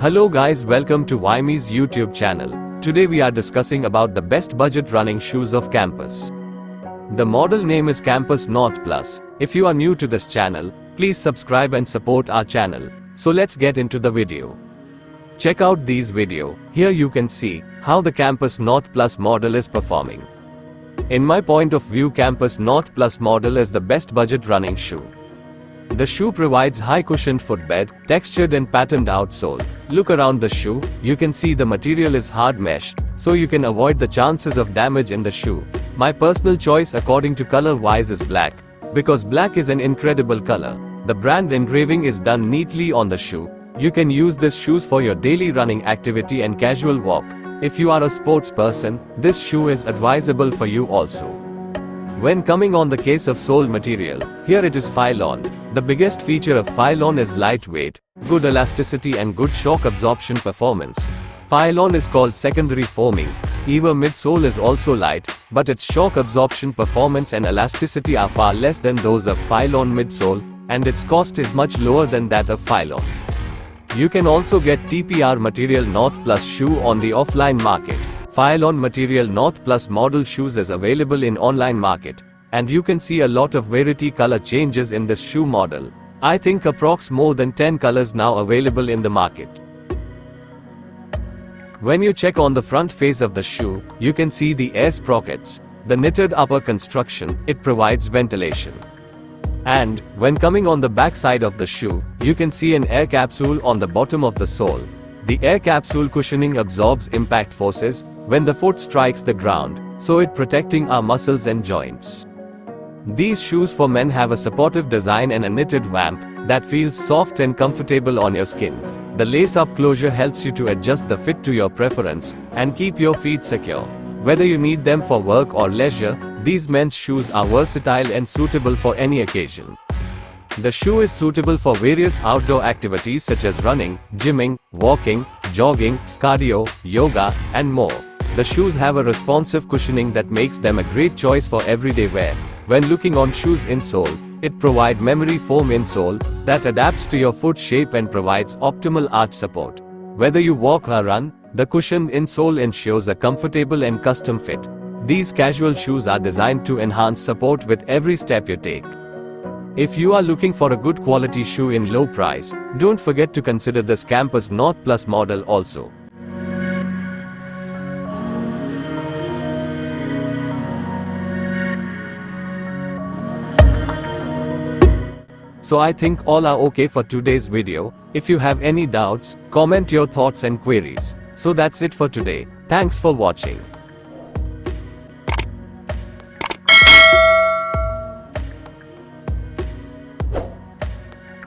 Hello guys, welcome to Wymy's YouTube channel. Today we are discussing about the best budget running shoes of Campus. The model name is Campus North Plus. If you are new to this channel, please subscribe and support our channel. So let's get into the video. Check out these video. Here you can see how the Campus North Plus model is performing. In my point of view, Campus North Plus model is the best budget running shoe. The shoe provides high cushioned footbed, textured and patterned outsole. Look around the shoe, you can see the material is hard mesh, so you can avoid the chances of damage in the shoe. My personal choice according to color wise is black, because black is an incredible color. The brand engraving is done neatly on the shoe. You can use this shoes for your daily running activity and casual walk. If you are a sports person, this shoe is advisable for you also. When coming on the case of sole material, here it is Phylon. The biggest feature of Phylon is lightweight, good elasticity and good shock absorption performance. Phylon is called secondary foaming. EVA midsole is also light, but its shock absorption performance and elasticity are far less than those of Phylon midsole, and its cost is much lower than that of Phylon. You can also get TPR material North Plus shoe on the offline market. Phylon material North Plus model shoes is available in online market, and you can see a lot of variety color changes in this shoe model. I think approx more than 10 colors now available in the market. When you check on the front face of the shoe, you can see the air sprockets, the knitted upper construction, it provides ventilation. And, when coming on the back side of the shoe, you can see an air capsule on the bottom of the sole. The air capsule cushioning absorbs impact forces when the foot strikes the ground, so it protecting our muscles and joints. These shoes for men have a supportive design and a knitted vamp that feels soft and comfortable on your skin. The lace-up closure helps you to adjust the fit to your preference and keep your feet secure. Whether you need them for work or leisure, these men's shoes are versatile and suitable for any occasion. The shoe is suitable for various outdoor activities such as running, gymming, walking, jogging, cardio, yoga, and more. The shoes have a responsive cushioning that makes them a great choice for everyday wear. When looking on shoes insole, it provides memory foam insole that adapts to your foot shape and provides optimal arch support. Whether you walk or run, the cushioned insole ensures a comfortable and custom fit. These casual shoes are designed to enhance support with every step you take. If you are looking for a good quality shoe in low price, don't forget to consider this Campus North Plus model also. So I think all are okay for today's video. If you have any doubts, comment your thoughts and queries. So that's it for today. Thanks for watching.